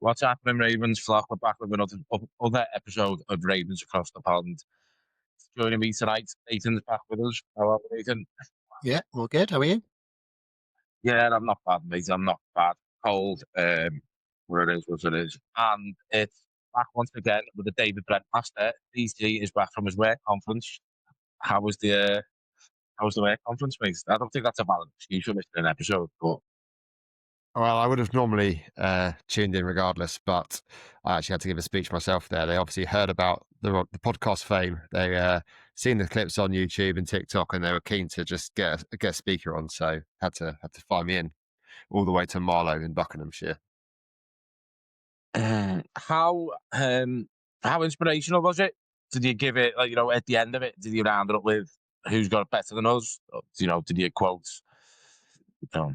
What's happening, Ravens flock? We're back with another episode of Ravens Across the Pond. Joining me tonight, Nathan's back with us. How are you, Nathan? Yeah, well, good. How are you? Yeah, I'm not bad, mate. I'm not bad. Cold, where it is, what it is. And it's back once again with the David Brent Master. DC is back from his work conference. How was the work conference, mate? I don't think that's a valid excuse for missing an episode, but Well, I would have normally tuned in regardless, but I actually had to give a speech myself there. They obviously heard about the podcast fame. They seen the clips on YouTube and TikTok, and they were keen to just get a speaker on. So had to fly me in all the way to Marlow in Buckinghamshire. uh, how um how inspirational was it? Did you give it like at the end of it? Did you round it up with who's got it better than us? Or, did you quote you know,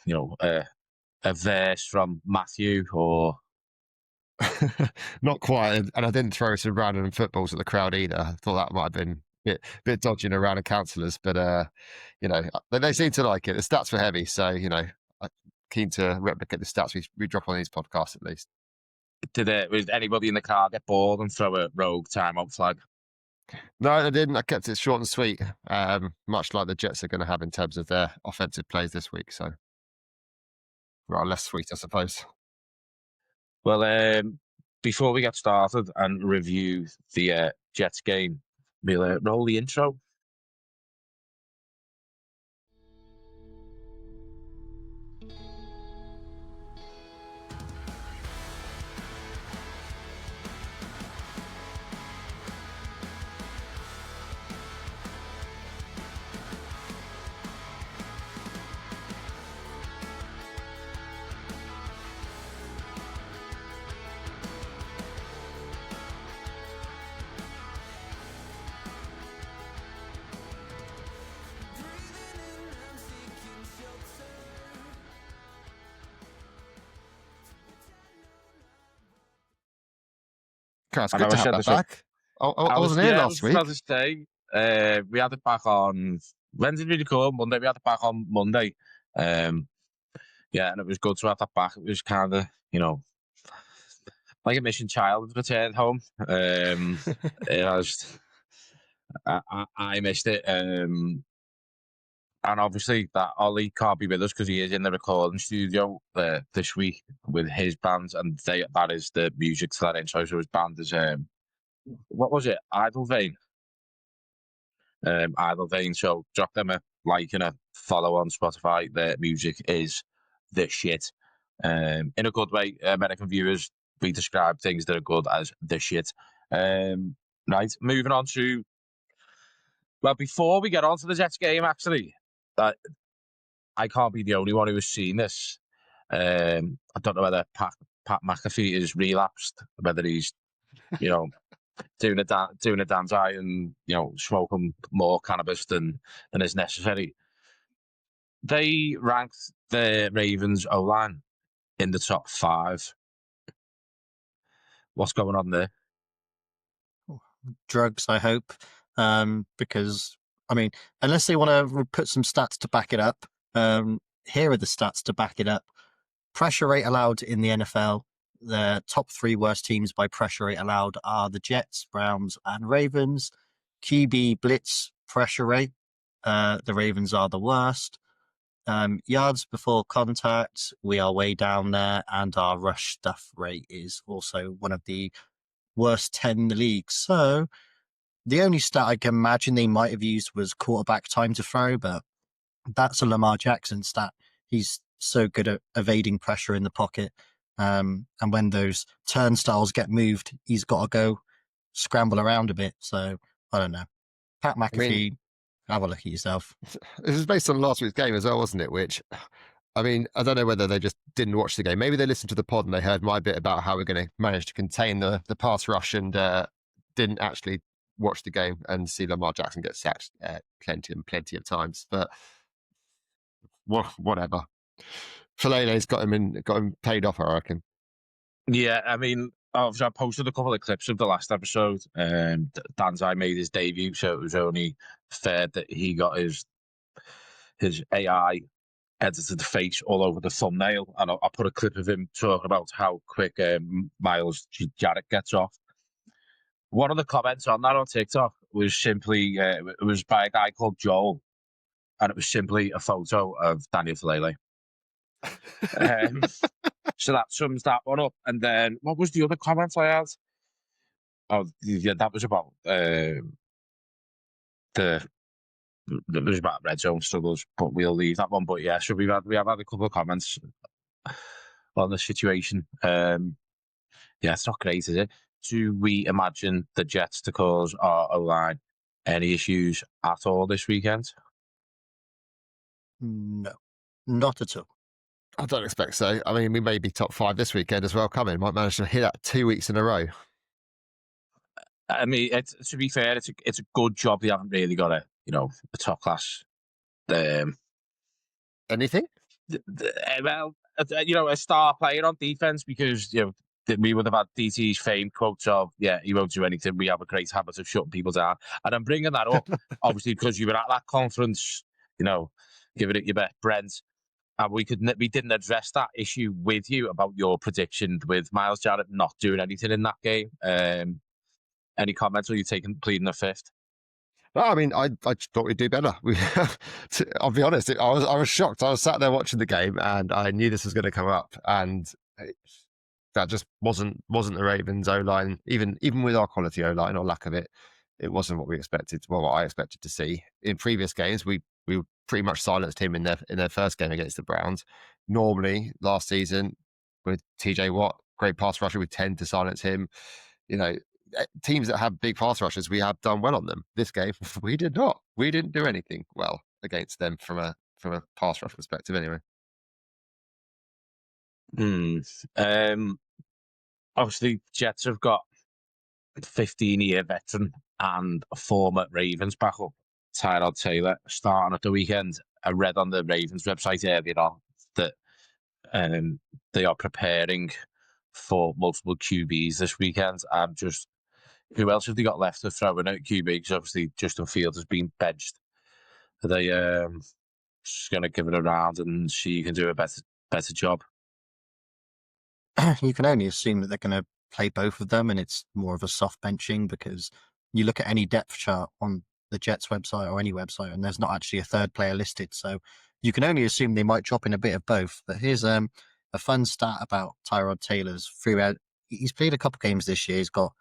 you know uh, a verse from Matthew or Not quite, and I didn't throw some random footballs at the crowd either. I thought that might have been bit dodging around the counsellors, but they seem to like it. The stats were heavy, so I'm keen to replicate the stats we drop on these podcasts at least. was anybody in the car get bored and throw a rogue timeout flag? No, I didn't. I kept it short and sweet, much like the Jets are going to have in terms of their offensive plays this week. So, well, less sweet, I suppose. Well, before we get started and review the Jets game, we'll roll the intro. It's I good know to I have said that this up. back. I wasn't here I last was week. about to say, we had it back on, when did we record? Monday. We had it back on Monday. Yeah, and it was good to have that back. It was kind of, like a missing child returned home. I missed it. And obviously that Ollie can't be with us because he is in the recording studio this week with his band, and that is the music to that intro. So his band is what was it? Idle Vein. Idle Vein. So drop them a like and a follow on Spotify. Their music is the shit. In a good way. American viewers, we describe things that are good as the shit. Right, moving on to, well, before we get on to the Jets game, actually, I can't be the only one who has seen this. I don't know whether Pat McAfee is relapsed, whether he's doing a dance eye and smoking more cannabis than is necessary. They ranked the Ravens O-line in the top 5. What's going on there? Drugs, I hope, because I mean, unless they want to put some stats to back it up, here are the stats to back it up. Pressure rate allowed in the NFL. The top 3 worst teams by pressure rate allowed are the Jets, Browns, and Ravens. QB blitz pressure rate, the Ravens are the worst. Yards before contact, we are way down there, and our rush stuff rate is also one of the worst 10 in the league. So the only stat I can imagine they might have used was quarterback time to throw, but that's a Lamar Jackson stat. He's so good at evading pressure in the pocket. And when those turnstiles get moved, he's got to go scramble around a bit. So I don't know. Pat McAfee, have a look at yourself. This is based on last week's game as well, wasn't it? Which, I mean, I don't know whether they just didn't watch the game. Maybe they listened to the pod and they heard my bit about how we're going to manage to contain the pass rush and didn't actually watch the game and see Lamar Jackson get sacked plenty of times. But whatever. Falele's got him paid off, I reckon. Yeah, I mean, obviously I posted a couple of clips of the last episode. Danzai made his debut, so it was only fair that he got his AI edited the face all over the thumbnail, and I put a clip of him talking about how quick Miles Jarrett gets off. One of the comments on that on TikTok was simply, it was by a guy called Joel, and it was simply a photo of Daniel Falele. So that sums that one up. And then what was the other comment I had? Oh, yeah, that was about it was about red zone struggles, but we'll leave that one. But yeah, so we have had a couple of comments on the situation. Yeah, it's not great, is it? Do we imagine the Jets to cause our O-line any issues at all this weekend? No, not at all. I don't expect so. I mean, we may be top 5 this weekend as well coming. Might manage to hit that 2 weeks in a row. I mean, to be fair, it's a good job they haven't really got a top class. Anything? Well, a star player on defense, because we would have had DT's famed quotes of, "Yeah, he won't do anything. We have a great habit of shutting people down." And I'm bringing that up, obviously, because you were at that conference, giving it your best, Brent, and we didn't address that issue with you about your prediction with Miles Jarrett not doing anything in that game. Any comments? Or you pleading the fifth? No, I mean, I just thought we'd do better. I'll be honest, I was shocked. I was sat there watching the game, and I knew this was going to come up, and that just wasn't the Ravens O line. Even with our quality O line or lack of it, it wasn't what we expected. Well, what I expected to see in previous games. We pretty much silenced him in their first game against the Browns. Normally, last season with TJ Watt, great pass rusher, we tend to silence him. Teams that have big pass rushers, we have done well on them. This game, we did not. We didn't do anything well against them from a pass rush perspective, anyway. Obviously, Jets have got a 15-year veteran and a former Ravens backup, Tyrod Taylor, starting at the weekend. I read on the Ravens website earlier on that they are preparing for multiple QBs this weekend. Who else have they got left to throw in at QB? Because obviously Justin Fields has been benched. Are they just going to give it a round and see who can do a better job? You can only assume that they're going to play both of them, and it's more of a soft benching, because you look at any depth chart on the Jets website or any website, and there's not actually a third player listed. So you can only assume they might drop in a bit of both. But here's a fun stat about Tyrod Taylor's throughout. He's played a couple games this year. He's got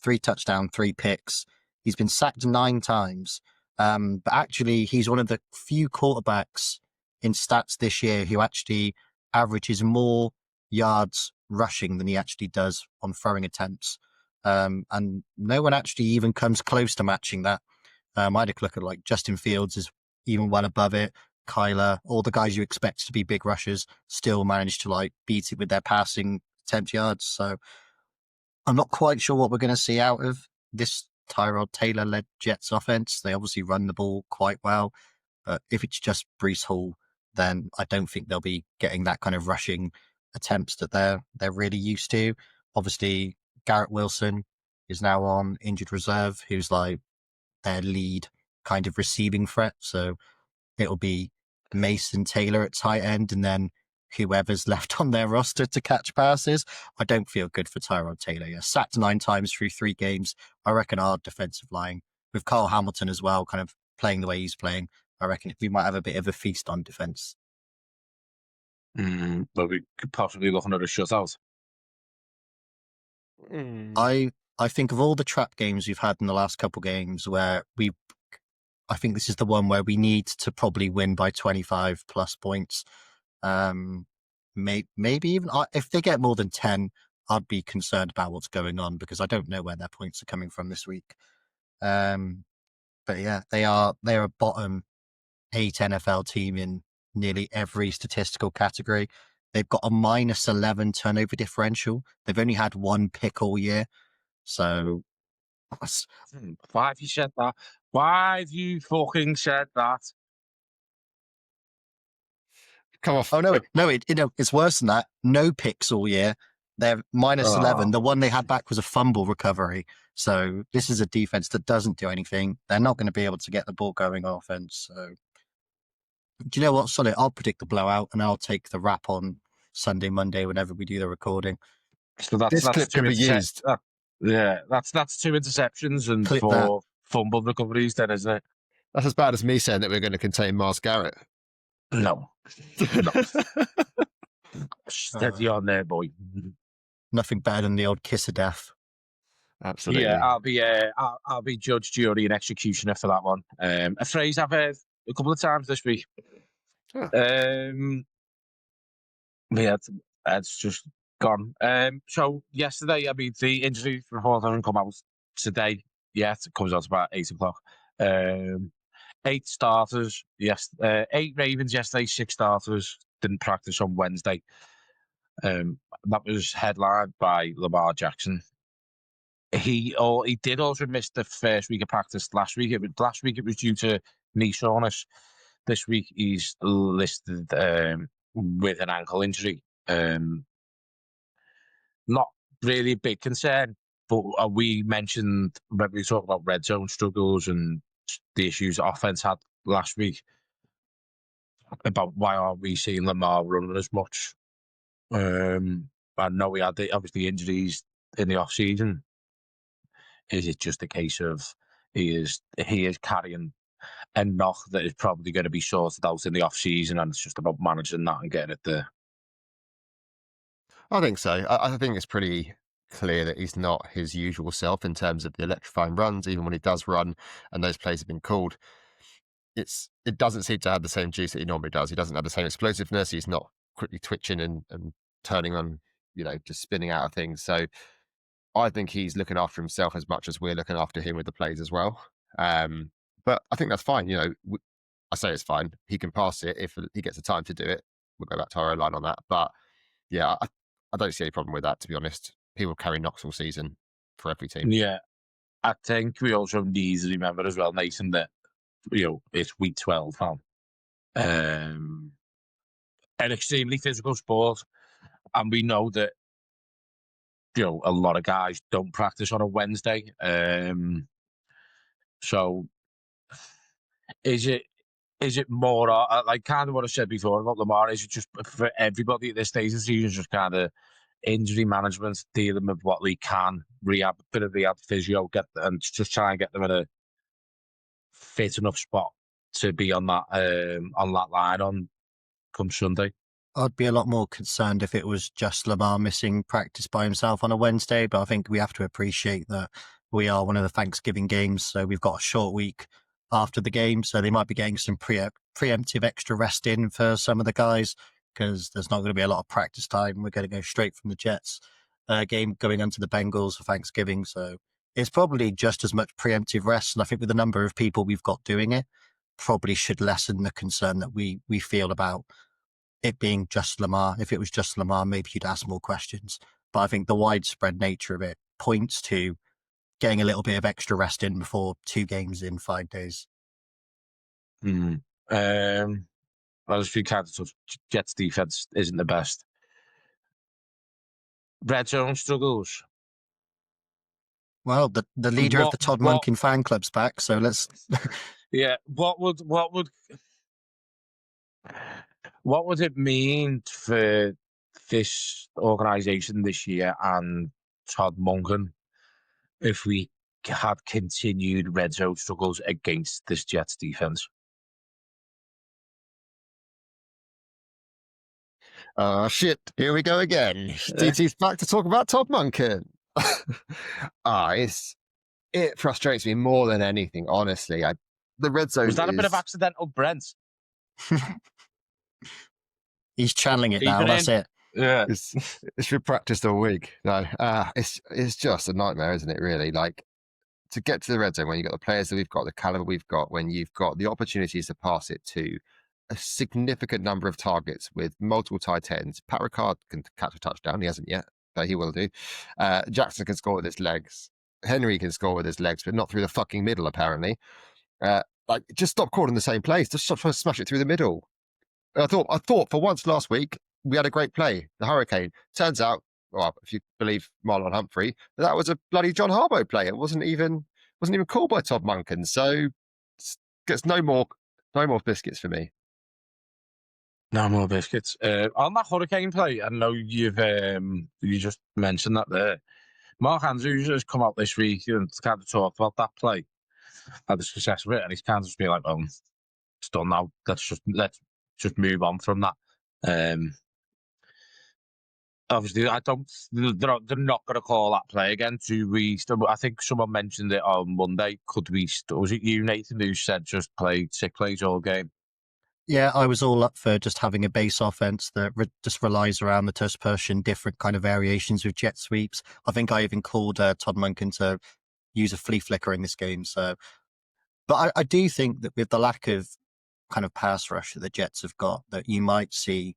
3 touchdowns, 3 picks. He's been sacked 9 times. But actually, he's one of the few quarterbacks in stats this year who actually averages more yards rushing than he actually does on throwing attempts. And no one actually even comes close to matching that. I had a look at like Justin Fields is even well above it. Kyler, all the guys you expect to be big rushers still managed to like beat it with their passing attempt yards. So I'm not quite sure what we're going to see out of this Tyrod Taylor-led Jets offense. They obviously run the ball quite well, but if it's just Breece Hall, then I don't think they'll be getting that kind of rushing attempts that they're really used to. Obviously, Garrett Wilson is now on injured reserve, who's like their lead kind of receiving threat. So it'll be Mason Taylor at tight end, and then whoever's left on their roster to catch passes. I don't feel good for Tyrod Taylor. Yeah, sacked 9 times through 3 games. I reckon our defensive line, with Kyle Hamilton as well, kind of playing the way he's playing, I reckon we might have a bit of a feast on defense. But we could possibly looking at a shutout. I think of all the trap games we've had in the last couple games where I think this is the one where we need to probably win by 25 plus points. Maybe even if they get more than 10, I'd be concerned about what's going on, because I don't know where their points are coming from this week. But yeah, they're a bottom 8 NFL team in nearly every statistical category. They've got a -11 turnover differential. They've only had 1 pick all year. So why have you said that? Why have you fucking said that? Come off. Oh no, it's worse than that. No picks all year. They're -11. The one they had back was a fumble recovery. So this is a defense that doesn't do anything. They're not going to be able to get the ball going on offense. So Do you know what, Solid? I'll predict the blowout and I'll take the wrap on Sunday, Monday, whenever we do the recording. So that's This clip can be used. That's 2 interceptions and Clip that. 4 fumble recoveries, then, isn't it? That's as bad as me saying that we're going to contain Miles Garrett. No. Steady on there, boy. Nothing better than the old kiss of death. Absolutely. Yeah, I'll be judge, jury, and executioner for that one. A phrase I've heard a couple of times this week. Huh. Yeah, it's just gone. So yesterday, I mean, the injury report hasn't come out today yet. It comes out about 8 o'clock. 8 starters. Yes, 8 Ravens yesterday. 6 starters didn't practice on Wednesday. That was headlined by Lamar Jackson. He did also miss the first week of practice last week. Last week it was due to knee soreness. This week he's listed with an ankle injury. Not really a big concern, but we mentioned when we talked about red zone struggles and the issues offense had last week about why aren't we seeing Lamar running as much. I know we had obviously injuries in the off season. Is it just a case of he is carrying a knock that is probably going to be sorted out in the off season, and it's just about managing that and getting it there? I think so. I think it's pretty clear that he's not his usual self in terms of the electrifying runs, even when he does run and those plays have been called. It doesn't seem to have the same juice that he normally does. He doesn't have the same explosiveness. He's not quickly twitching and turning on, just spinning out of things. So I think he's looking after himself as much as we're looking after him with the plays as well. But I think that's fine. I say it's fine. He can pass it if he gets the time to do it. We'll go back to our line on that. But yeah, I don't see any problem with that, to be honest. People carry knocks all season for every team. Yeah, I think we also need to remember as well, Nathan, that it's week 12 now. An extremely physical sport, and we know that a lot of guys don't practice on a Wednesday. So is it more like kind of what I said before about Lamar? Is it just for everybody at this stage of the season, just kind of injury management, dealing with what they can, bit of rehab, physio, and just try and get them in a fit enough spot to be on that line on come Sunday? I'd be a lot more concerned if it was just Lamar missing practice by himself on a Wednesday, but I think we have to appreciate that we are one of the Thanksgiving games, so we've got a short week after the game, so they might be getting some preemptive extra rest in for some of the guys, because there's not going to be a lot of practice time. We're going to go straight from the Jets game going into the Bengals for Thanksgiving, so it's probably just as much preemptive rest, and I think with the number of people we've got doing it, probably should lessen the concern that we feel about it being just Lamar. If it was just Lamar, maybe you'd ask more questions. But I think the widespread nature of it points to getting a little bit of extra rest in before 2 games in 5 days. I just think kind of Jets defense isn't the best. Red zone struggles. Well, the leader of the Todd Monken fan club's back, so let's. Yeah, what would it mean for this organisation this year and Todd Monken if we had continued red zone struggles against this Jets defense? Shit, here we go again. DT's back to talk about Todd Monken. It frustrates me more than anything, honestly. The red zone was that a bit of accidental Brent? He's channeling it now. That's it. Yeah, it's been practiced all week. No, it's just a nightmare, isn't it? Really, like to get to the red zone when you've got the players that we've got, the caliber we've got, when you've got the opportunities to pass it to a significant number of targets with multiple tight ends. Pat Ricard can catch a touchdown. He hasn't yet, but he will do. Jackson can score with his legs. Henry can score with his legs, but not through the fucking middle, apparently. Just stop calling the same plays. Just stop trying to smash it through the middle. I thought for once last week we had a great play, the Hurricane. Turns out, well, if you believe Marlon Humphrey, that was a bloody John Harbaugh play. It wasn't even called by Todd Monken. So gets no more biscuits for me. No more biscuits. On that Hurricane play, I know you just mentioned that there. Mark Andrews has come out this week and kind of talked about that play, had the success of it, and he's kind of just been like, "Well, it's done now. Let's just move on from that." Um, Obviously, I don't. They're not going to call that play again. Do we? I think someone mentioned it on Monday. Could we? Was it you, Nathan, who said just play sick plays all game? Yeah, I was all up for just having a base offense that just relies around the tush push and different kind of variations with jet sweeps. I think I even called Todd Monken to use a flea flicker in this game. So, but I do think that with the lack of kind of pass rush that the Jets have got, that you might see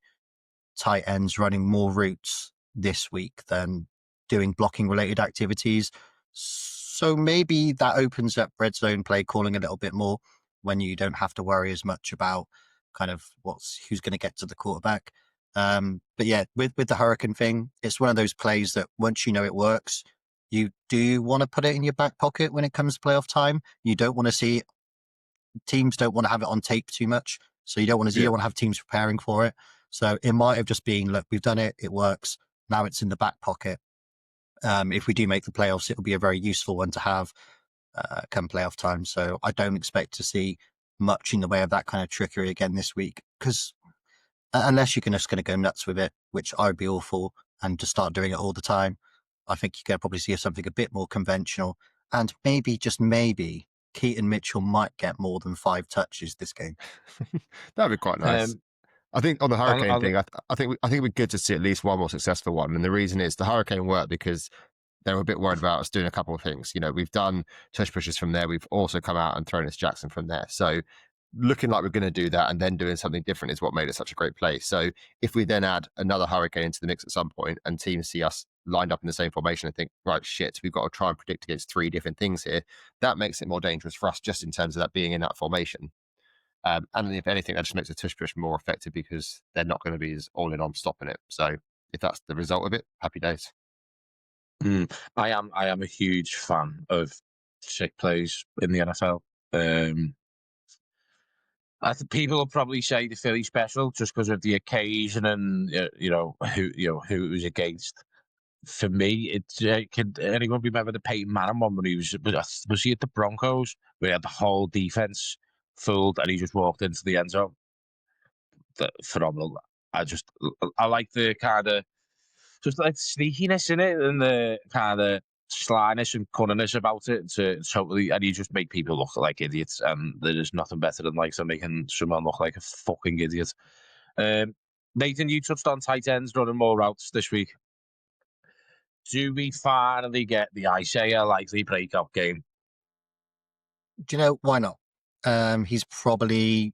tight ends running more routes this week than doing blocking related activities. So maybe that opens up red zone play calling a little bit more when you don't have to worry as much about kind of who's going to get to the quarterback. But yeah, with the Hurricane thing, it's one of those plays that once you know it works, you do want to put it in your back pocket when it comes to playoff time. You don't want to see teams don't want to have it on tape too much. So you don't want to have teams preparing for it. So it might have just been, look, we've done it, it works. Now it's in the back pocket. If we do make the playoffs, it'll be a very useful one to have come playoff time. So I don't expect to see much in the way of that kind of trickery again this week, because unless you're just going to go nuts with it, which I would be all for, and to start doing it all the time, I think you're going to probably see something a bit more conventional. And maybe, just maybe, Keaton Mitchell might get more than 5 touches this game. That'd be quite nice. I think on the Hurricane thing, I think it'd be good to see at least one more successful one. And the reason is the Hurricane worked because they were a bit worried about us doing a couple of things. You know, we've done tush pushes from there. We've also come out and thrown us Jackson from there. So looking like we're going to do that and then doing something different is what made it such a great play. So if we then add another Hurricane into the mix at some point and teams see us lined up in the same formation and think, right, shit, we've got to try and predict against 3 different things here, that makes it more dangerous for us just in terms of that being in that formation. And if anything, that just makes the tush push more effective because they're not going to be as all in on stopping it. So if that's the result of it, happy days. I am a huge fan of sick plays in the NFL. I think people will probably say the Philly special just because of the occasion and who it was against. For me, can anyone remember the Peyton Manning one when he was he at the Broncos where he had the whole defense fooled and he just walked into the end zone? Phenomenal. I like the kind of just like sneakiness in it and the kind of slyness and cunningness about it to totally, and you just make people look like idiots, and there is nothing better than like making someone look like a fucking idiot. Nathan, you touched on tight ends running more routes this week. Do we finally get the Isaiah likely breakout game? Do you know why not? He's probably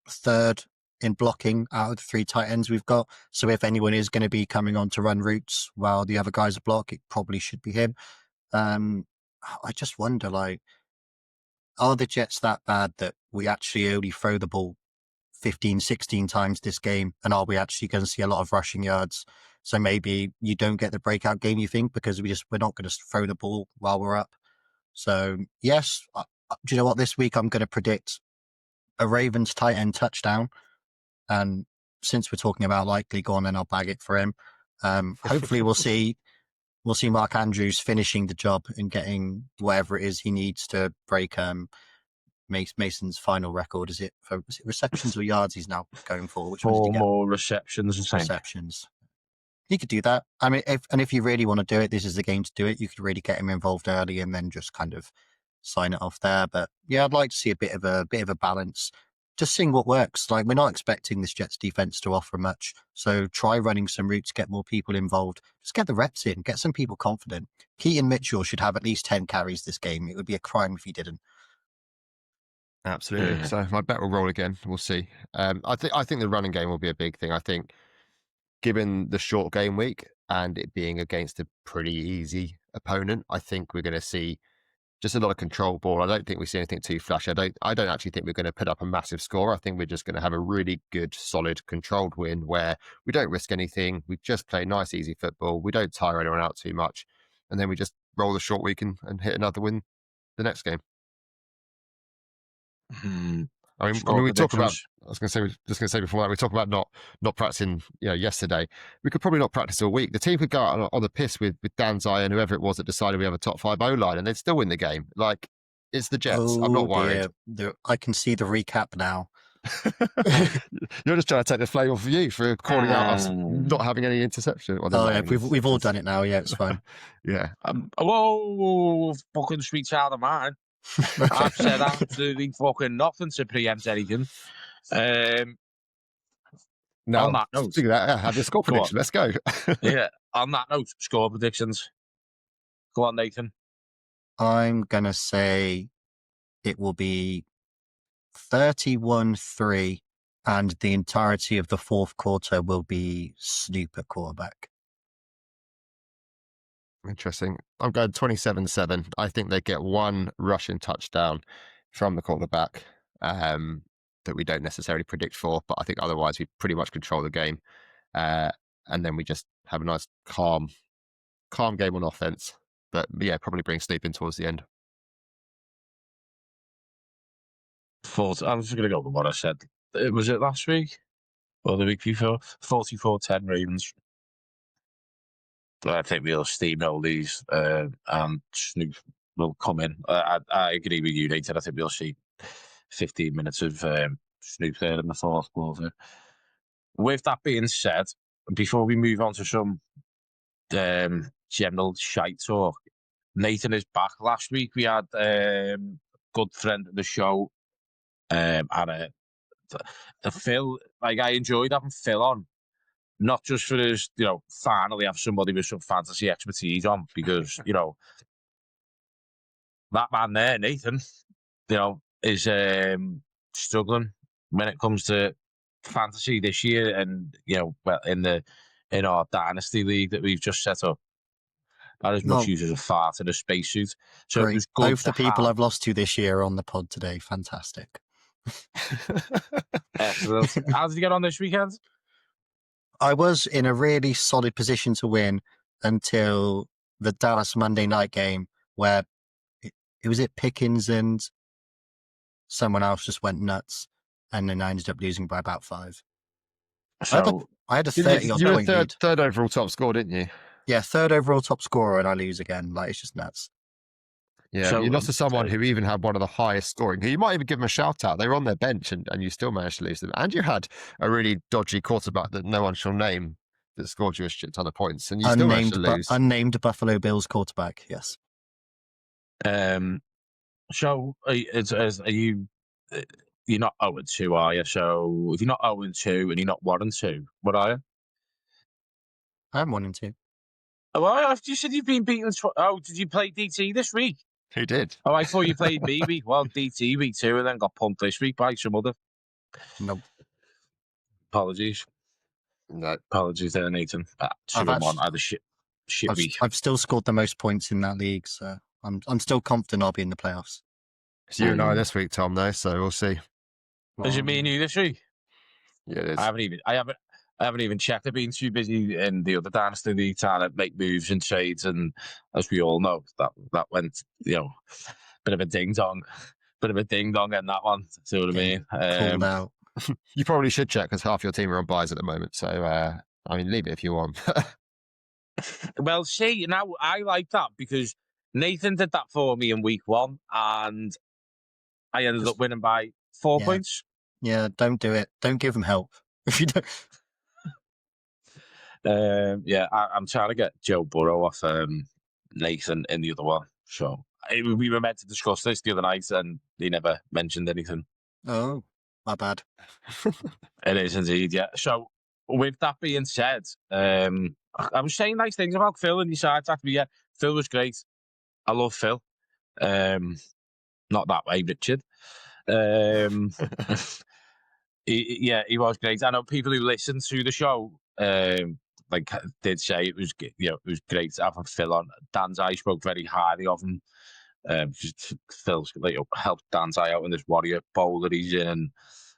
third in blocking out of the 3 tight ends we've got. So if anyone is going to be coming on to run routes while the other guys are block, it probably should be him. I just wonder, like, are the Jets that bad that we actually only throw the ball 15, 16 times this game? And are we actually going to see a lot of rushing yards? So maybe you don't get the breakout game, you think, because we're not going to throw the ball while we're up. So yes, do you know what? This week I'm going to predict a Ravens tight end touchdown. And since we're talking about likely, go on and I'll bag it for him. Hopefully we'll see Mark Andrews finishing the job and getting whatever it is he needs to break Mason's final record. Was it receptions or yards he's now going for? Which 4 more receptions, I think. Receptions. He could do that. I mean, if you really want to do it, this is the game to do it. You could really get him involved early and then just kind of sign it off there. But yeah, I'd like to see a bit of a balance. Just seeing what works. Like, we're not expecting this Jets defense to offer much. So try running some routes, get more people involved. Just get the reps in, get some people confident. Keaton Mitchell should have at least 10 carries this game. It would be a crime if he didn't. Absolutely. So my bet will roll again. We'll see. I think the running game will be a big thing. I think given the short game week and it being against a pretty easy opponent, I think we're going to see just a lot of control ball. I don't think we see anything too flashy. I don't actually think we're going to put up a massive score. I think we're just going to have a really good, solid, controlled win where we don't risk anything. We just play nice, easy football. We don't tire anyone out too much. And then we just roll the short week and hit another win the next game. I mean, Score we talk about. predictions. I was going to say, just going to say before that, we talk about not practicing. Yesterday, we could probably not practice all week. The team could go out on the piss with Dan Zai and whoever it was that decided we have a top 5 O line, and they'd still win the game. Like, it's the Jets. I'm not worried. I can see the recap now. You're just trying to take the flame off of you for calling out us not having any interception. We've all done it now. Yeah, it's fine. Yeah. Whoa, fucking sweet child of mine. I've said absolutely fucking nothing to preempt anything. Now, on that note, speaking of that, have your score prediction. Let's go. Yeah, on that note, score predictions. Go on, Nathan. I'm gonna say it will be 31-3, and the entirety of the fourth quarter will be Snoop at quarterback. Interesting. I'm going 27-7. I think they get one rushing touchdown from the quarterback that we don't necessarily predict for, but I think otherwise we pretty much control the game. And then we just have a nice calm game on offense. But yeah, probably bring Snoop in towards the end. I'm just going to go with what I said. Was it last week or the week before? 44-10 Ravens. I think we'll steamroll these and Snoop will come in. I agree with you, Nathan. I think we'll see 15 minutes of Snoop there in the fourth quarter. With that being said, before we move on to some general shite talk, Nathan is back. Last week we had good friend of the show and Phil. Like, I enjoyed having Phil on, not just for his, finally have somebody with some fantasy expertise on, because that man there, Nathan, is struggling when it comes to fantasy this year, and in our dynasty league that we've just set up. That as much use as a fart in a spacesuit. So great. It was good. Both the people I've lost to this year on the pod today. Fantastic. Excellent. How did you get on this weekend? I was in a really solid position to win until the Dallas Monday night game, where it was Pickens and someone else just went nuts, and then I ended up losing by about 5. So I had a 30-odd you were point lead. third overall top score, didn't you? Yeah, third overall top scorer, and I lose again. Like, it's just nuts. Yeah, So, you lost to someone who even had one of the highest scoring. You might even give them a shout out. They were on their bench, and you still managed to lose them. And you had a really dodgy quarterback that no one shall name that scored you a shit ton of points, and you still managed to lose. Unnamed Buffalo Bills quarterback, yes. So are you? You're not 0-2, are you? So if you're not 0-2 and you're not 1-2, what are you? I'm 1-2. Oh, well, you said you've been beaten. Did you play DT this week? Who did? Oh, I thought you played me week 1, DT week 2, and then got pumped this week by some other. Nope. Apologies. No. Apologies there, Nathan. 2-1. I had a shit week. I've still scored the most points in that league, so I'm still confident I'll be in the playoffs. It's you and I this week, Tom, though, so we'll see. Is it me and you this week? Yeah, it is. I haven't even checked. I've been too busy in the other dynasty league trying to make moves and trades, and as we all know, that went, bit of a ding dong in that one. See what I mean? Called out. You probably should check, because half your team are on buys at the moment. So, leave it if you want. Well, see, now I like that, because Nathan did that for me in week 1, and I ended up winning by 4 points. Yeah, don't do it. Don't give him help. If you don't. I'm trying to get Joe Burrow off Nathan in the other one. So we were meant to discuss this the other night, and he never mentioned anything. Oh, my bad. It is indeed, yeah. So with that being said, I was saying nice things about Phil and your side. Yeah, Phil was great. I love Phil. Not that way, Richard. He was great. I know people who listened to the show did say it was great to have Phil on. Dan's eye spoke very highly of him. Phil's helped Dan's eye out in this Warrior Bowl that he's in, and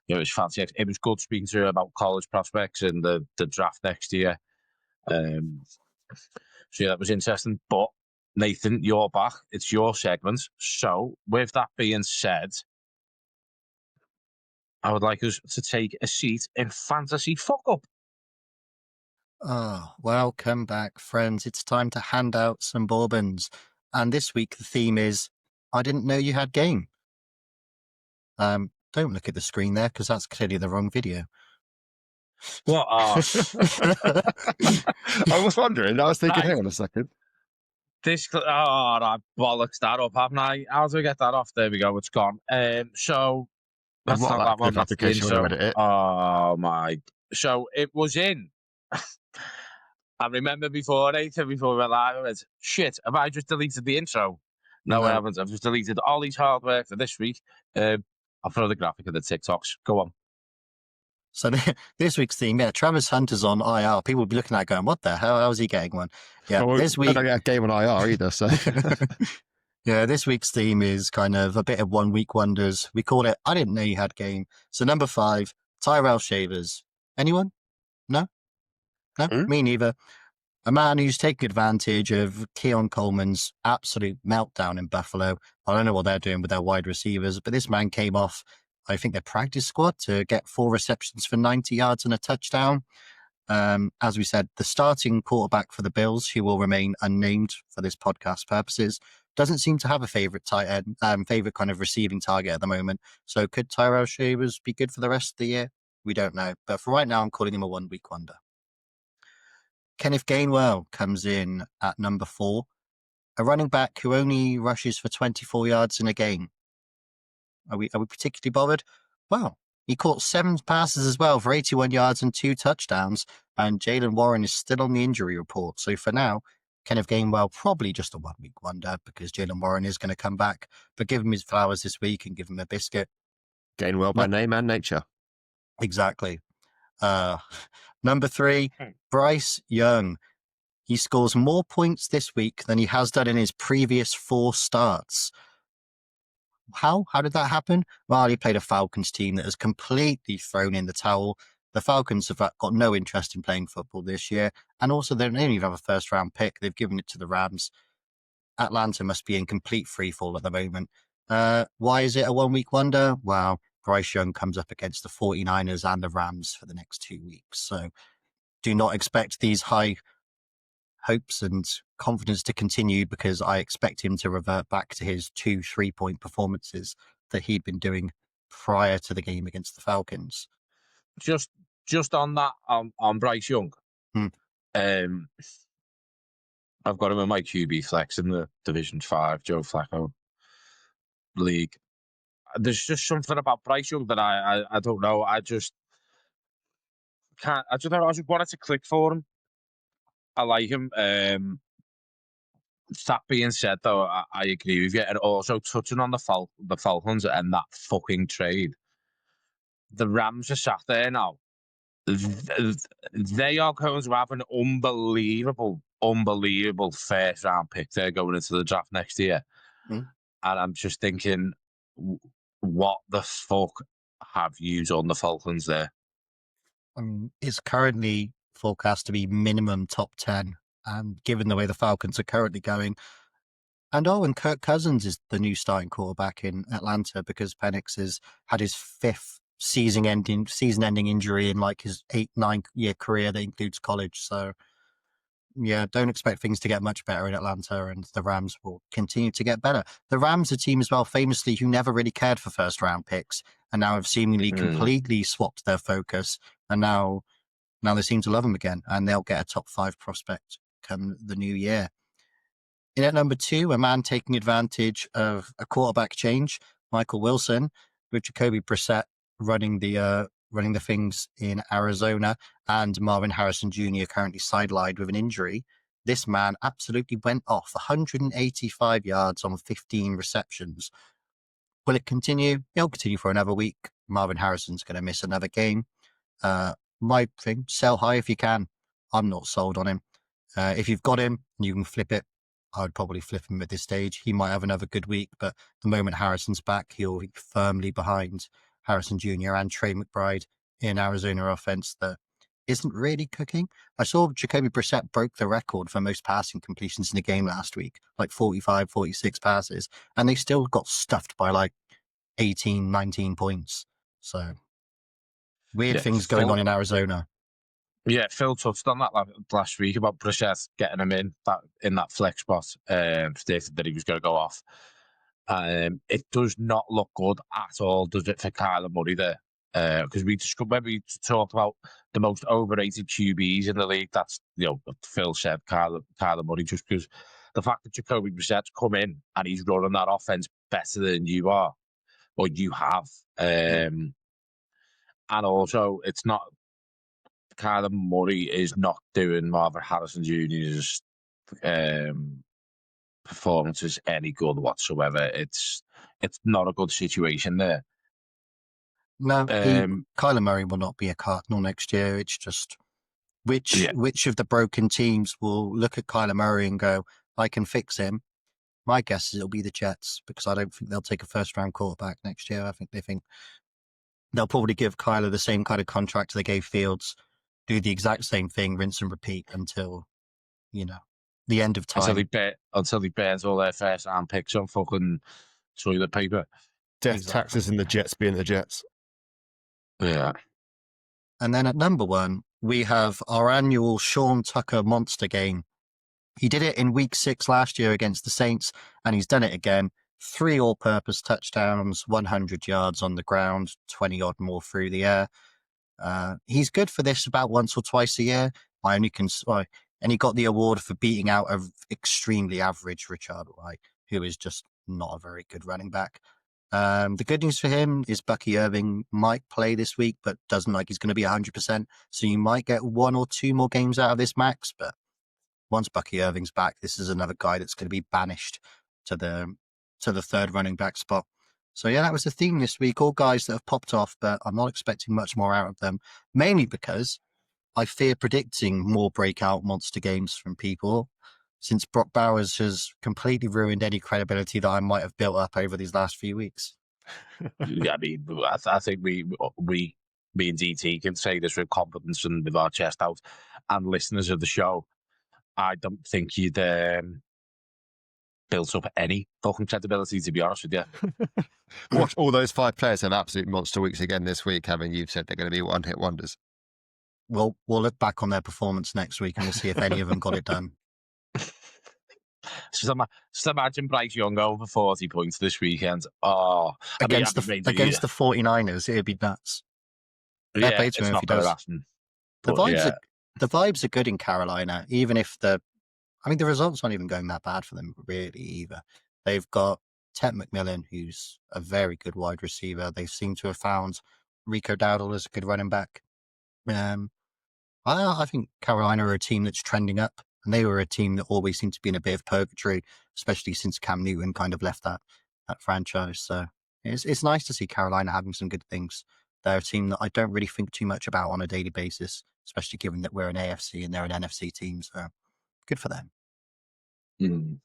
it was fancy. It was good speaking to him about college prospects and the draft next year. So that was interesting. But Nathan, you're back. It's your segment. So with that being said, I would like us to take a seat in fantasy fuck up. Oh, welcome back, friends. It's time to hand out some bourbons. And this week the theme is I didn't know you had game. Don't look at the screen there because that's clearly the wrong video. What? Oh, I was wondering. I was thinking, Right. hang on a second. I bollocks that up, haven't I? How do I get that off? There we go. It's gone. So I'm that's not not that that one. good That's in the case you want to intro. edit it. Oh my! So it was in. I remember before we went live, I went, shit, have I just deleted the intro? No, I No. haven't. I've just deleted all these hard work for this week. I'll throw the graphic of the TikToks. Go on. So this week's theme, yeah, Travis Hunter's on IR. People will be looking at it going, what the hell? How's he getting one? Yeah, Well, this I week. don't get a game on IR either, so. Yeah, this week's theme is kind of a bit of 1 week wonders. We call it I Didn't Know You Had Game. So number 5, Tyrell Shavers. Anyone? No? No? Hmm? Me neither. A man who's taking advantage of Keon Coleman's absolute meltdown in Buffalo. I don't know what they're doing with their wide receivers, but this man came off, I think, their practice squad to get 4 receptions for 90 yards and a touchdown. As we said, the starting quarterback for the Bills, who will remain unnamed for this podcast purposes, doesn't seem to have a favorite tight end, favorite kind of receiving target at the moment. So could Tyrell Shavers be good for the rest of the year? We don't know. But for right now, I'm calling him a 1 week wonder. Kenneth Gainwell comes in at number 4, a running back who only rushes for 24 yards in a game. Are we particularly bothered? Well, he caught 7 passes as well for 81 yards and 2 touchdowns, and Jalen Warren is still on the injury report. So for now, Kenneth Gainwell probably just a 1 week wonder because Jalen Warren is going to come back. But give him his flowers this week and give him a biscuit. Gainwell by name and nature. Exactly. Number 3, Bryce Young. He scores more points this week than he has done in his previous 4 starts. How? How did that happen? Well, he played a Falcons team that has completely thrown in the towel. The Falcons have got no interest in playing football this year. And also, they don't even have a first round pick. They've given it to the Rams. Atlanta must be in complete freefall at the moment. Why is it a 1 week wonder? Well, Bryce Young comes up against the 49ers and the Rams for the next 2 weeks. So do not expect these high hopes and confidence to continue because I expect him to revert back to his 2 3-point performances that he'd been doing prior to the game against the Falcons. Just on that, on Bryce Young. Hmm. I've got him in my QB flex in the Division 5 Joe Flacco league. There's just something about Bryce Young that I don't know. I just can't. I don't know. I just wanted to click for him. I like him. That being said, though, I agree with you. And also touching on the Falcons and that fucking trade, the Rams are sat there now. They are going to have an unbelievable first round pick. They're going into the draft next year, Hmm. and I'm just thinking, what the fuck have you done, the Falcons there? It's currently forecast to be minimum top 10, and given the way the Falcons are currently going. And Kirk Cousins is the new starting quarterback in Atlanta because Penix has had his 5th season-ending injury in like his 8-9-year career that includes college. So, yeah, don't expect things to get much better in Atlanta, and the Rams will continue to get better. The Rams are a team as well, famously, who never really cared for first-round picks and now have seemingly completely swapped their focus, and now they seem to love them again, and they'll get a top 5 prospect come the new year. In at number 2, a man taking advantage of a quarterback change, Michael Wilson, with Jacoby Brissett running the things in Arizona, and Marvin Harrison Jr. currently sidelined with an injury. This man absolutely went off 185 yards on 15 receptions. Will it continue? It'll continue for another week. Marvin Harrison's going to miss another game. My thing, sell high if you can. I'm not sold on him. If you've got him and you can flip it, I would probably flip him at this stage. He might have another good week, but the moment Harrison's back, he'll be firmly behind Harrison Jr. and Trey McBride in Arizona offense that isn't really cooking. I saw Jacoby Brissett broke the record for most passing completions in the game last week, like 45, 46 passes, and they still got stuffed by like 18, 19 points. So Weird Yeah, things going Phil, on in Arizona. Phil touched on that last week about Brissett getting him in that flex spot. Stated that he was going to go off. It does not look good at all, does it, for Kyler Murray there? Because when we talked about the most overrated QBs in the league, that's, Phil said Kyler Murray, just because the fact that Jacoby Brissett's come in and he's running that offense better than you are, or you have. And also, it's not, Kyler Murray is not doing Marvin Harrison Jr.'s performances any good whatsoever. It's not a good situation there. No, Um, Kyler Murray will not be a Cardinal next year. It's just Yeah. which of the broken teams will look at Kyler Murray and go, I can fix him. My guess is it'll be the Jets, because I don't think they'll take a first-round quarterback next year. I think they think they'll probably give Kyler the same kind of contract they gave Fields, do the exact same thing, rinse and repeat until, the end of time. until he burns all their first round picks on fucking toilet paper. Death Exactly. taxes and the Jets being the Jets. Yeah. And then at number 1, we have our annual Sean Tucker monster game. He did it in week 6 last year against the Saints, and he's done it again. 3 all-purpose touchdowns, 100 yards on the ground, 20 odd more through the air. He's good for this about once or twice a year. And he got the award for beating out an extremely average Richard White, who is just not a very good running back. The good news for him is Bucky Irving might play this week, but doesn't like he's going to be 100%. So you might get 1 or 2 more games out of this max. But once Bucky Irving's back, this is another guy that's going to be banished to the third running back spot. So yeah, that was the theme this week. All guys that have popped off, but I'm not expecting much more out of them. Mainly because I fear predicting more breakout monster games from people, since Brock Bowers has completely ruined any credibility that I might have built up over these last few weeks. Yeah, I mean, I think me and DT can say this with confidence and with our chest out, and listeners of the show, I don't think you'd built up any fucking credibility, to be honest with you. Watch all those 5 players have absolute monster weeks again this week, having you've said they're going to be one-hit wonders. We'll look back on their performance next week and we'll see if any of them got it done. Just imagine Bryce Young over 40 points this weekend. Oh, Against the 49ers, it'd be nuts. Fair play to him if he does. The vibes are good in Carolina, even if the results aren't even going that bad for them really either. They've got Ted McMillan, who's a very good wide receiver. They seem to have found Rico Dowdle as a good running back. I think Carolina are a team that's trending up, and they were a team that always seemed to be in a bit of purgatory, especially since Cam Newton kind of left that franchise. So it's nice to see Carolina having some good things. They're a team that I don't really think too much about on a daily basis, especially given that we're an AFC and they're an NFC team. So good for them. Who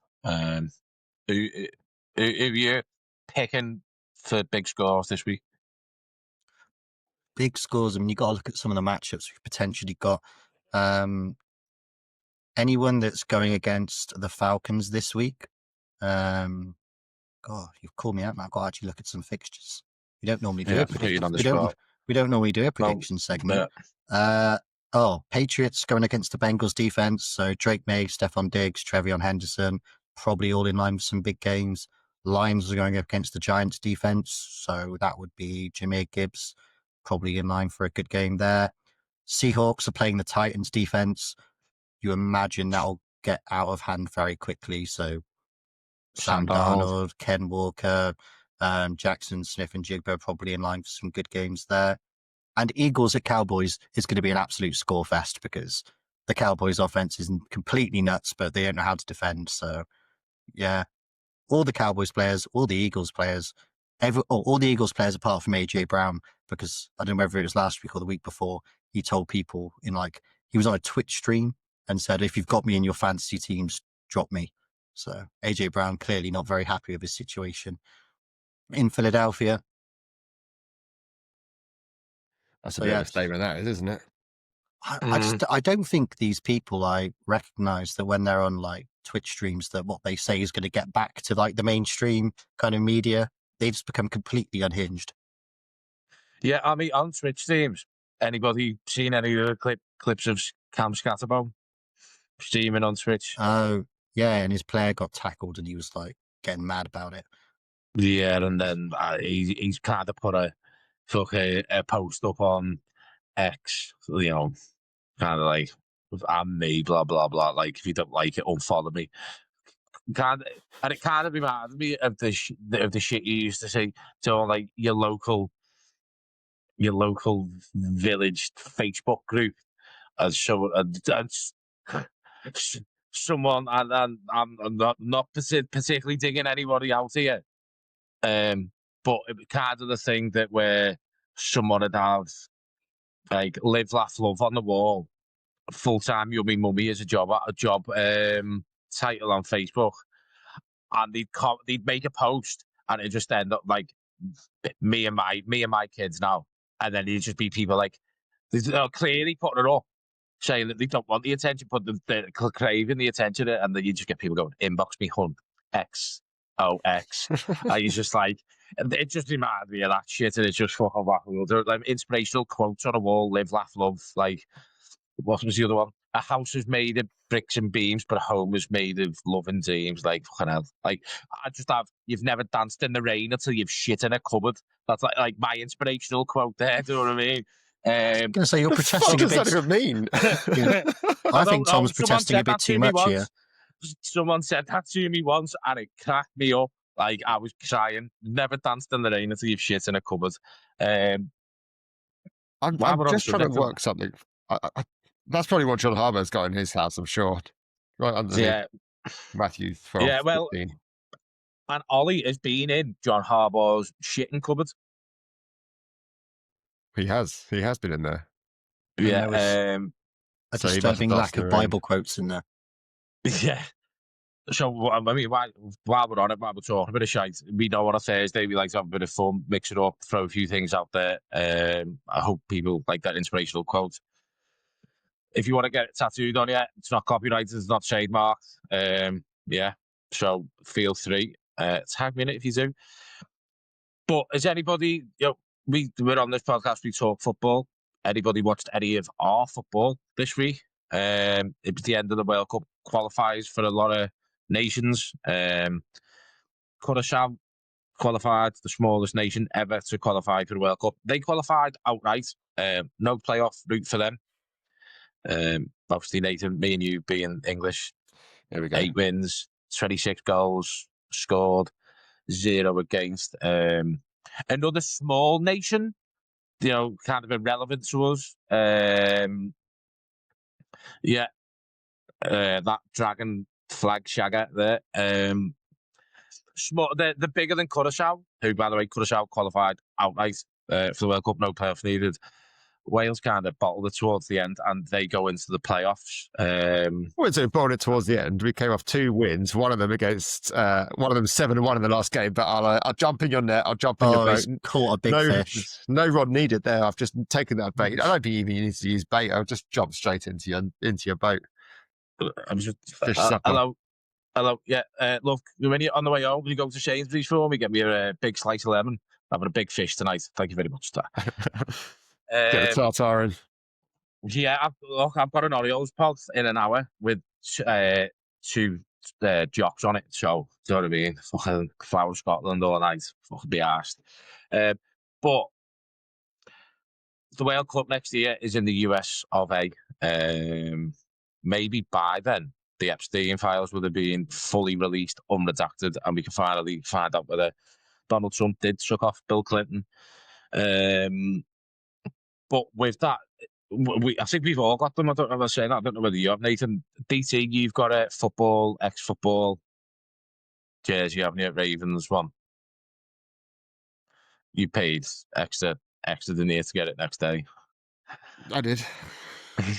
you picking for big scores this week? Big scores. I mean, you got to look at some of the matchups we've potentially got. Anyone that's going against the Falcons this week. God, you've called me out now. I've got to actually look at some fixtures. We don't normally do a prediction. We don't normally do a prediction segment. Patriots going against the Bengals defense. So Drake May, Stephon Diggs, Trevion Henderson, probably all in line for some big games. Lions are going up against the Giants defense. So that would be Jahmyr Gibbs, probably in line for a good game there. Seahawks are playing the Titans defense. You imagine that'll get out of hand very quickly. So Sam Darnold, Ken Walker, Jackson Smith and Jigba probably in line for some good games there. And Eagles at Cowboys is going to be an absolute score fest because the Cowboys offense is completely nuts, but they don't know how to defend. So yeah, all the Cowboys players, all the Eagles players, all the Eagles players apart from AJ Brown, because I don't know whether it was last week or the week before, he told people he was on a Twitch stream and said, if you've got me in your fantasy teams, drop me. So AJ Brown clearly not very happy with his situation in Philadelphia. That's a bit of a statement, that is, isn't it? I don't think these people recognize that when they're on Twitch streams that what they say is going to get back to the mainstream kind of media. They just become completely unhinged. Yeah, I mean, on Twitch streams, Anybody seen any of the clips of Cam Scatterbo streaming on Twitch? Oh, yeah, and his player got tackled and he was like getting mad about it. Yeah, and then he's kind of put a post up on X, you know, kind of like, I'm me, blah blah blah. Like, if you don't like it, unfollow me. And it kind of reminded me of the shit you used to say to like your local village Facebook group, as so someone, and I'm not particularly digging anybody out here, but it was kind of the thing that where someone would have like live, laugh, love on the wall, full time yummy mummy as a job title on Facebook, and they'd make a post, and it just end up like me and my kids now, and then it'd just be people like they're clearly putting it up, saying that they don't want the attention, but they're craving the attention, and then you just get people going, inbox me hunt XOX. And he's just like, it just reminded me of that shit, and it's just fucking waffle. There are like inspirational quotes on a wall: live, laugh, love. Like, what was the other one? A house is made of bricks and beams, but a home is made of love and dreams. Like, fucking hell. Like, I just have, you've never danced in the rain until you've shit in a cupboard. That's like my inspirational quote there. Do you know what I mean? I'm going to say you're The protesting fuck a does that bit. even mean? I think don't know. Tom's Someone protesting a said bit that too to me much here. once. Someone said that to me once, and it cracked me up. Like, I was crying. Never danced in the rain until you've shit in a cupboard. I'm While we're on the just trying to subject of- work something. That's probably what John Harbour's got in his house, I'm sure. Right underneath Yeah, Matthew 12, yeah. Well, 15. and Ollie has been in John Harbaugh's shitting cupboard. He has been in there. And Yeah, there was a So he must have disturbing lack danced in of the rain. Bible quotes in there. yeah. So, I mean, while we're on it, while we're talking about a shite, we know on a Thursday we like to have a bit of fun, mix it up, throw a few things out there. I hope people like that inspirational quote. If you want to get it tattooed on you, it's not copyrighted, it's not trademarked. Yeah, so feel free. Tag me in it if you do. But has anybody, we're on this podcast, we talk football. Anybody watched any of our football this week? It was the end of the World Cup qualifiers for a lot of nations. Curaçao qualified, the smallest nation ever to qualify for the World Cup. They qualified outright. No playoff route for them. Obviously, Nathan, me and you being English, There we go. 8 wins, 26 goals scored, 0 against. Another small nation, kind of irrelevant to us. Yeah, that dragon flag shagger there. Small, they're bigger than Curaçao, who, by the way, Curaçao qualified outright for the World Cup, no playoff needed. Wales kind of bottled it towards the end, and they go into the playoffs. Well, so brought it towards the end. We came off 2 wins, one of them against, one of them 7-1 in the last game. But I'll jump in your net. I'll jump in your boat. He's caught a big fish. No rod needed there. I've just taken that bait. I don't think even you need to use bait. I'll just jump straight into your boat. I'm just Fish supper. hello. Yeah, look, when you're on the way home, you go to Sainsbury's for me, get me a big slice of lemon. I'm having a big fish tonight. Thank you very much for that. Get the tartar in. Yeah, I've got an Orioles pod in an hour with 2 jocks on it. So, do you know what I mean? Fucking Flower Scotland all night. Fucking be arsed. But the World Cup next year is in the US of A. Maybe by then, the Epstein files would have been fully released, unredacted, and we can finally find out whether Donald Trump did suck off Bill Clinton. But with that, I think we've all got them. I don't know if I'm saying that. I don't know whether you have, Nathan. DT, you've got a football, ex-football jersey, haven't you, at Ravens one? You paid extra than here to get it next day. I did.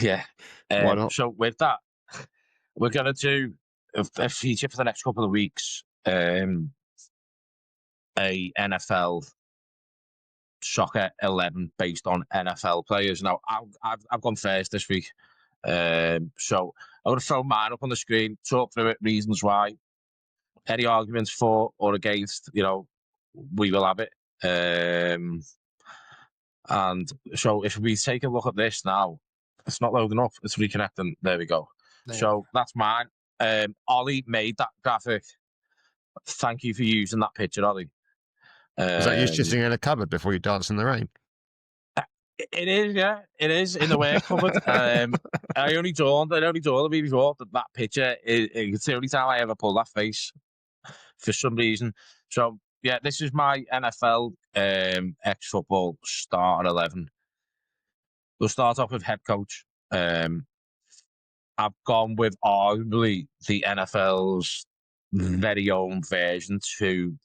Yeah. Why not? So with that, we're going to do a feature for the next couple of weeks. A NFL soccer 11 based on NFL players. Now, I've gone first this week. So I'm going to throw mine up on the screen, talk through it, reasons why, any arguments for or against, we will have it. And so if we take a look at this now, it's not loading up. It's reconnecting. There we go. So that's mine. Ollie made that graphic. Thank you for using that picture, Ollie. Was that you sitting in a cupboard before you dance in the rain? It is, yeah. It is in the work cupboard. It only dawned on me before that picture it's the only time I ever pull that face for some reason. So yeah, this is my NFL ex-football starter 11. We'll start off with head coach. I've gone with arguably the NFL's very own version to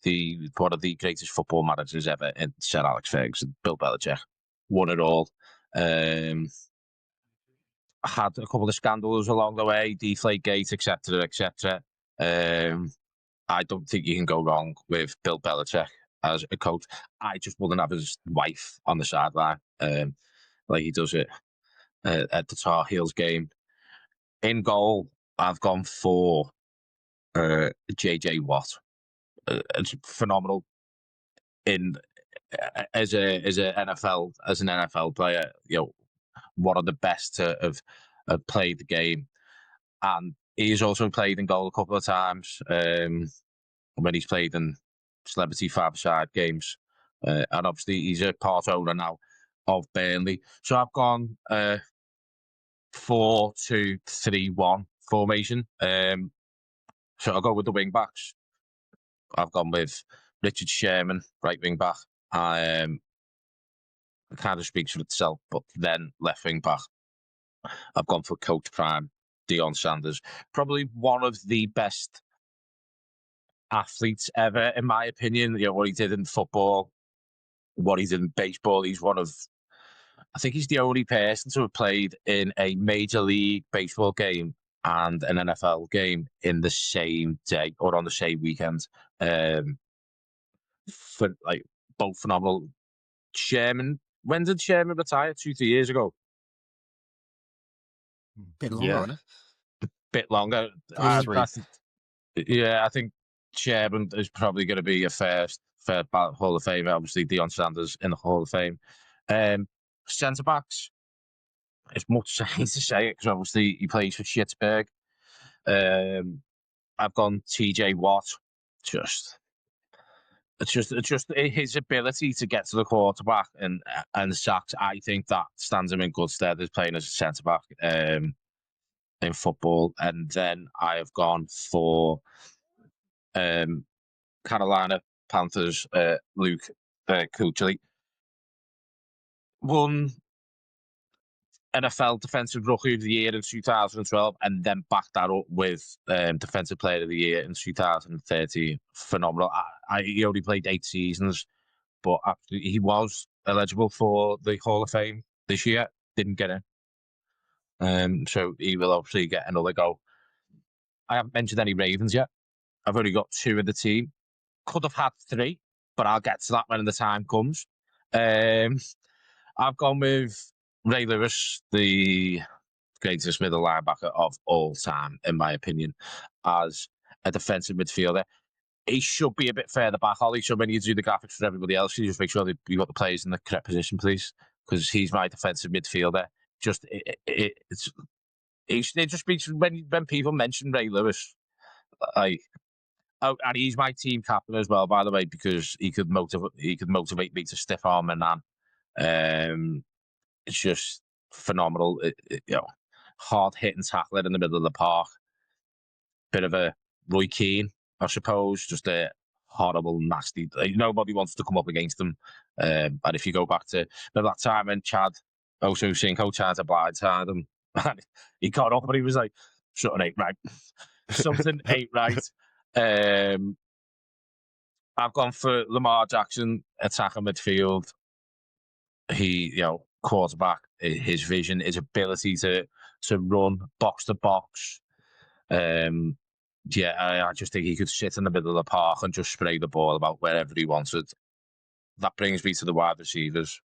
one of the greatest football managers ever, in Sir Alex Ferguson, Bill Belichick. Won it all. Had a couple of scandals along the way, Deflategate, etc., etc. I don't think you can go wrong with Bill Belichick as a coach. I just wouldn't have his wife on the sideline like he does it at the Tar Heels game. In goal, I've gone for JJ Watt. It's phenomenal in as an NFL player. One of the best to have played the game, and he's also played in goal a couple of times when he's played in celebrity five-side games, and obviously he's a part owner now of Burnley. So I've gone 4-2-3-1 formation. So I'll go with the wing backs. I've gone with Richard Sherman, right wing back. It kind of speaks for itself, but then left wing back. I've gone for Coach Prime, Deion Sanders. Probably one of the best athletes ever, in my opinion. What he did in football, what he did in baseball. I think he's the only person to have played in a major league baseball game and an NFL game in the same day or on the same weekend. For both phenomenal. Sherman, when did Sherman retire? 2-3 years ago. Bit longer, Yeah. isn't it? Bit longer. I think Sherman is probably going to be a first Hall of Famer. Obviously, Deion Sanders in the Hall of Fame. Centre backs. It's much to say it because obviously he plays for Schittsburg. I've gone TJ Watt. It's just his ability to get to the quarterback and sacks. I think that stands him in good stead as playing as a centre back in football. And then I have gone for Carolina Panthers, Luke Kuechly. Won NFL Defensive Rookie of the Year in 2012, and then backed that up with Defensive Player of the Year in 2013. Phenomenal. He only played 8 seasons, but actually he was eligible for the Hall of Fame this year. Didn't get in. So he will obviously get another go. I haven't mentioned any Ravens yet. I've only got 2 in the team. Could have had 3, but I'll get to that when the time comes. I've gone with Ray Lewis, the greatest middle linebacker of all time, in my opinion, as a defensive midfielder. He should be a bit further back, Ollie. So when you do the graphics for everybody else, you just make sure that you got the players in the correct position, please, because he's my defensive midfielder. It just speaks when people mention Ray Lewis, like. Oh, and he's my team captain as well, by the way, because he could motivate me to stiff arm a man. It's just phenomenal. Hard hitting tackler in the middle of the park. Bit of a Roy Keane, I suppose. Just a horrible, nasty. Nobody wants to come up against him. And if you go back to that time when Chad Ochocinco tried to blindside him, and he got up and he was like, "Something ain't right. Something ain't right." I've gone for Lamar Jackson, attacker midfield. He, quarterback, his vision, his ability to run box to box. I just think he could sit in the middle of the park and just spray the ball about wherever he wanted. That brings me to the wide receivers.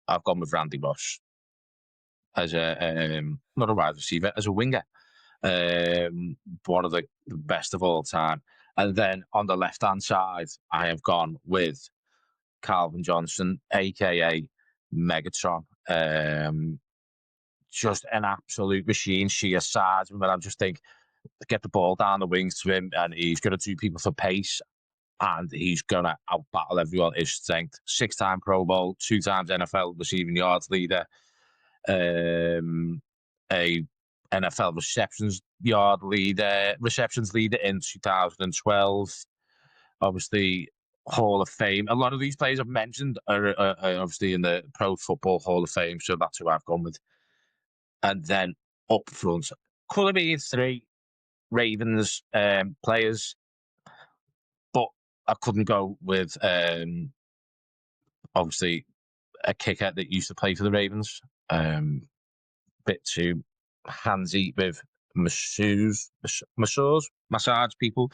I've gone with Randy Moss as not a wide receiver, as a winger. One of the best of all time. And then on the left-hand side, I have gone with Calvin Johnson, a.k.a. Megatron. Just an absolute machine. Sheer size. When I just think, get the ball down the wings to him, and he's going to do people for pace, and he's going to out battle everyone. His strength. 6-time Pro Bowl, 2 times NFL receiving yards leader, a NFL receptions leader in 2012. Obviously, Hall of Fame. A lot of these players I've mentioned are obviously in the Pro Football Hall of Fame, so that's who I've gone with. And then up front, could have been 3 Ravens players, but I couldn't go with obviously a kicker that used to play for the Ravens. Bit too handsy with massage people.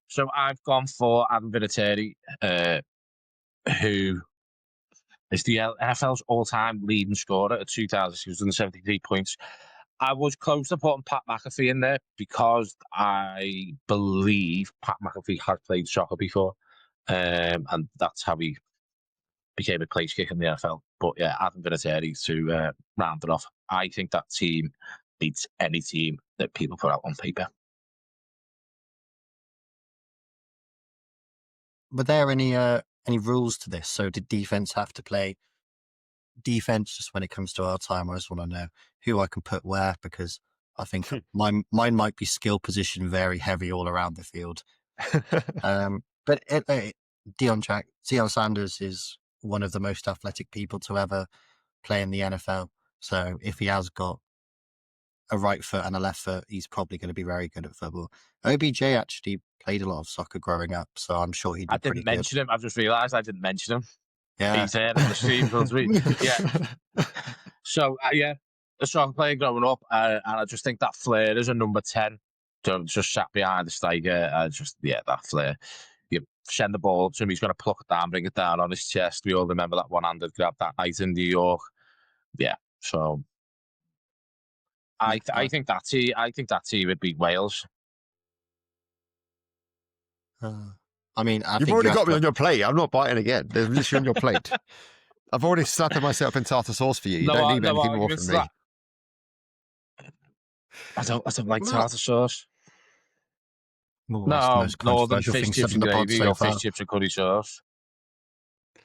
So I've gone for Adam Vinatieri, who is the NFL's all-time leading scorer at 2,673 points. I was close to putting Pat McAfee in there because I believe Pat McAfee has played soccer before, and that's how he became a place kicker in the NFL. But yeah, Adam Vinatieri to round it off. I think that team beats any team that people put out on paper. Were there any rules to this? So did defense have to play defense just when it comes to our time? I just want to know who I can put where, because I think mine might be skill position very heavy all around the field. But Deion Sanders is one of the most athletic people to ever play in the NFL. So if he has got a right foot and a left foot, he's probably going to be very good at football. OBJ actually played a lot of soccer growing up, so I'm sure he'd be pretty good. I didn't mention him. I've just realised I didn't mention him. Yeah. He's there in the stream, yeah. So, yeah, a soccer player growing up, and I just think that flair is a number 10. Just sat behind the striker. That flair. You send the ball to him, he's going to pluck it down, bring it down on his chest. We all remember that one-handed grab that night in New York. Yeah, so I think that team would beat Wales. I mean, You've already got me on your plate. I'm not biting again. There's literally on your plate. I've already slapped myself in tartar sauce for you. You don't need anything more from me. I don't like tartar sauce. No, more than fish chips and gravy or fish chips and curry sauce.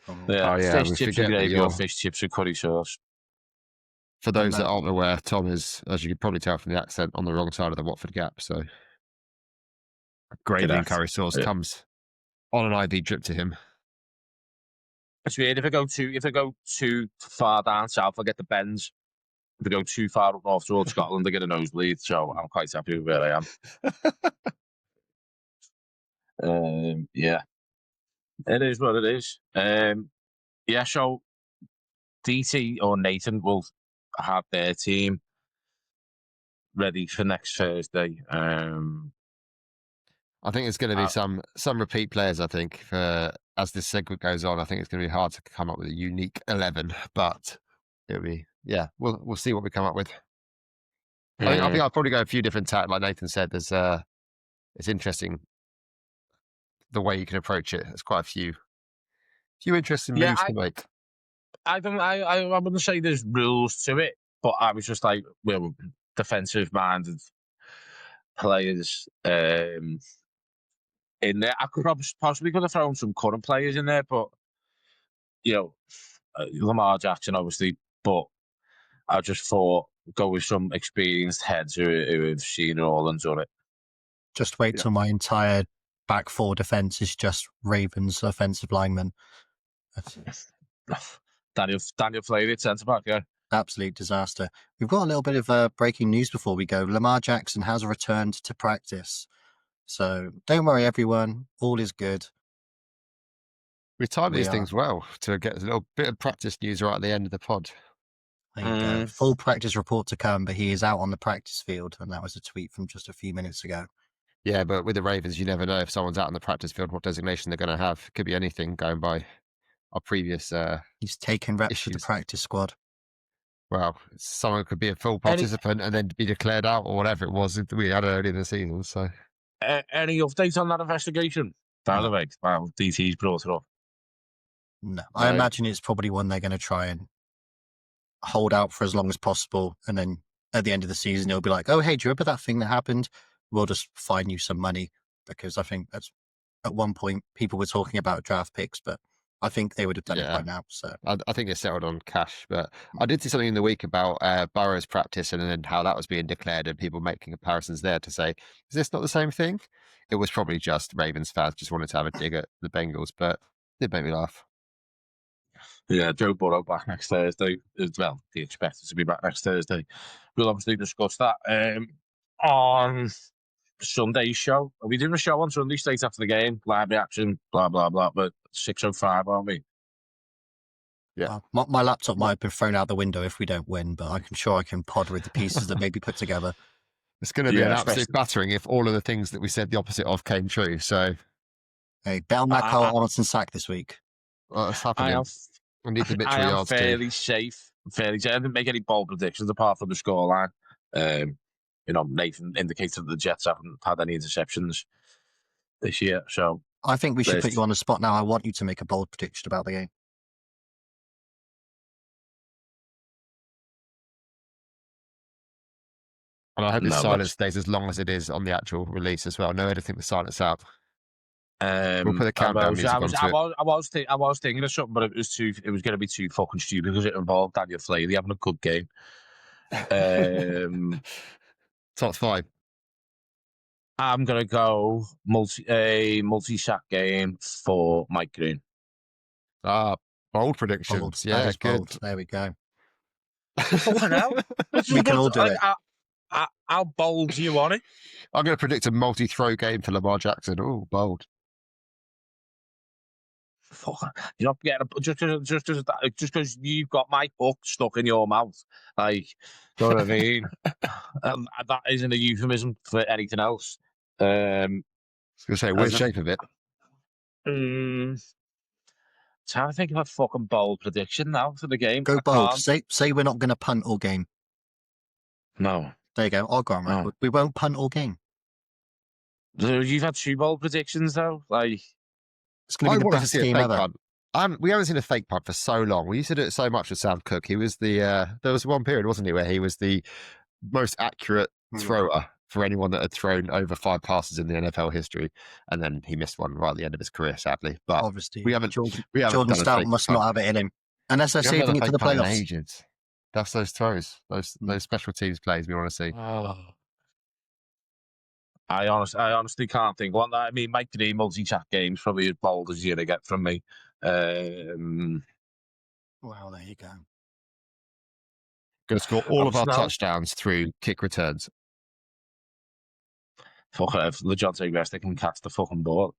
Fish chips and gravy or fish chips and curry sauce. For those that aren't aware, Tom is, as you can probably tell from the accent, on the wrong side of the Watford Gap. So gravy and curry sauce comes on an IV drip to him. It's weird if I go too far down south, I get the bends. If I go too far up north towards Scotland, I get a nosebleed. So I'm quite happy with where I am. Yeah, it is what it is. Yeah, so DT or Nathan will have their team ready for next Thursday. I think it's going to be some repeat players. I think as this segment goes on, I think it's going to be hard to come up with a unique 11, but it'll be we'll see what we come up with. I think I'll probably go a few different tack. Like Nathan said, there's it's interesting the way you can approach it. There's quite a few interesting moves to make. I wouldn't say there's rules to it, but I was just like, well, defensive minded players in there. I could possibly have thrown some current players in there, but Lamar Jackson obviously, but I just thought go with some experienced heads who have seen it all and done it. Just wait till my entire back 4 defense is just Ravens offensive linemen. Daniel Flavey at centre back, yeah. Absolute disaster. We've got a little bit of breaking news before we go. Lamar Jackson has returned to practice. So don't worry, everyone. All is good. We timed these things well to get a little bit of practice news right at the end of the pod. There you go. Full practice report to come, but he is out on the practice field. And that was a tweet from just a few minutes ago. Yeah, but with the Ravens, you never know if someone's out on the practice field, what designation they're going to have. Could be anything going by our previous He's taking reps with the practice squad. Well, someone could be a full participant and then be declared out or whatever it was we had early in the season. So, any updates on that investigation? By the way, DT's brought it up. No, I imagine it's probably one they're going to try and hold out for as long as possible, and then at the end of the season, it'll be like, "Oh, hey, do you remember that thing that happened? We'll just fine you some money," because I think that's at one point people were talking about draft picks, but I think they would have done it by now. So I think it's settled on cash. But I did see something in the week about Burrow's practice and then how that was being declared, and people making comparisons there to say, is this not the same thing? It was probably just Ravens fans just wanted to have a dig at the Bengals, but it did make me laugh. Yeah, Joe Burrow back next Thursday as well. He expected to be back next Thursday. We'll obviously discuss that on Sunday's show. Are we doing a show on Sunday straight after the game? Live reaction, blah, blah, blah. But 6:05, aren't we? Yeah. My laptop might have been thrown out the window if we don't win, but I'm sure I can pod with the pieces that may be put together. It's going to be an absolute especially- battering if all of the things that we said the opposite of came true. So Hey, bet on that Carl Arnoldson sack this week. it's happening. We need the Mitchell I am yards fairly safe. I didn't make any bold predictions apart from the scoreline. Nathan indicated that the Jets haven't had any interceptions this year. So I think we should put you on the spot now. I want you to make a bold prediction about the game. And I hope the silence stays as long as it is on the actual release as well. No editing the silence out. We'll put the countdown music onto it. I was thinking of something, but it was going to be too fucking stupid because it involved Daniel Flaherty having a good game. Top five. I'm gonna go multi-sack game for Mike Green. Bold predictions. Bold. Yeah, good. Bold. There we go. Fucking hell. We can all do it. How bold do you want it? I'm going to predict a multi-throw game for Lamar Jackson. Oh, bold. You're not getting just because you've got my hook stuck in your mouth. Like, you know what I mean? That isn't a euphemism for anything else. I was going to say, weird shape of it. Trying to think of a fucking bold prediction now for the game. Go bold. Say we're not going to punt all game. No. There you go. I'll go on record. No. We won't punt all game. You've had 2 bold predictions though. Like, it's going to be the best game ever. We haven't seen a fake punt for so long. We used to do it so much with Sam Cook. He was there was one period, wasn't he, where he was the most accurate thrower for anyone that had thrown over 5 passes in the NFL history, and then he missed one right at the end of his career, sadly. But obviously, we haven't. Jordan Stout must not have it in him, unless they're saving it for the playoffs. That's those throws, those special teams plays we want to see. I honestly can't think one. I mean, Mike Green multi-sack games probably as bold as you're gonna get from me. Well, there you go. Going to score all of our touchdowns through kick returns. Fuck it, if LeJohn West can catch the fucking ball.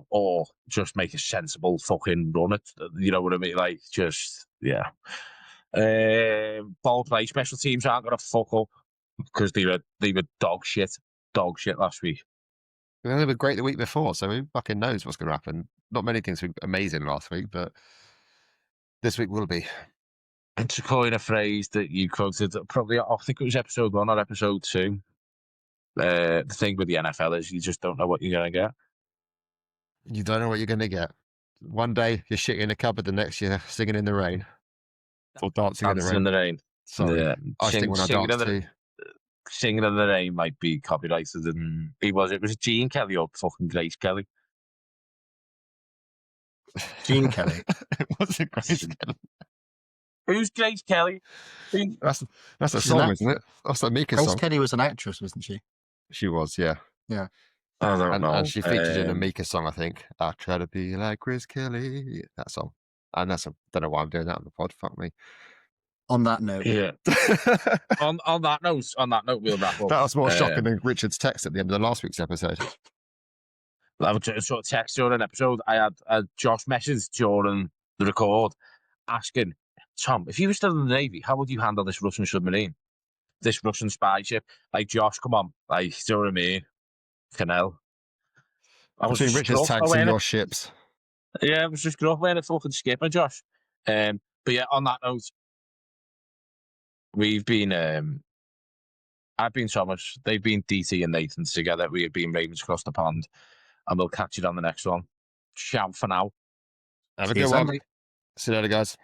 Or just make a sensible fucking run it. You know what I mean? Like, just, yeah. Ball play, special teams aren't going to fuck up because they were dog shit last week. They were great the week before, so who fucking knows what's going to happen. Not many things were amazing last week, but this week will be. And to coin a phrase that you quoted, probably, I think it was episode 1 or episode 2. The thing with the NFL is you just don't know what you're going to get. You don't know what you're going to get. One day you're shitting in a cupboard, the next you're singing in the rain. Or dancing in the rain. Sorry. Yeah. I think when I dance too. Singing in the Rain might be copyrighted, and it was Gene Kelly or fucking Grace Kelly. Gene Kelly. It wasn't Grace Kelly. Who's Grace Kelly? That's a song, isn't it? That's a Mika song. Grace Kelly was an actress, wasn't she? She was, yeah. Yeah. I don't know. And she featured in a Mika song, I think. I try to be like Grace Kelly. That song. And don't know why I'm doing that on the pod. Fuck me. On that note. Yeah. on that note, we'll wrap up. That was more shocking than Richard's text at the end of the last week's episode. I would sort of text during an episode. I had Josh message during the record asking, Tom, if you were still in the Navy, how would you handle this Russian submarine? This Russian spy ship? Like, Josh, come on. Like, do you know what I mean? Canal. Between Richard's tanks and your ships. Yeah, it was just gruff wearing a fucking skipper, Josh. But yeah, on that note, we've been, I've been Thomas, they've been DT and Nathan together. We have been Ravens across the pond, and we'll catch you on the next one. Shout for now. Have a See you good one. Sunday. See you later, guys.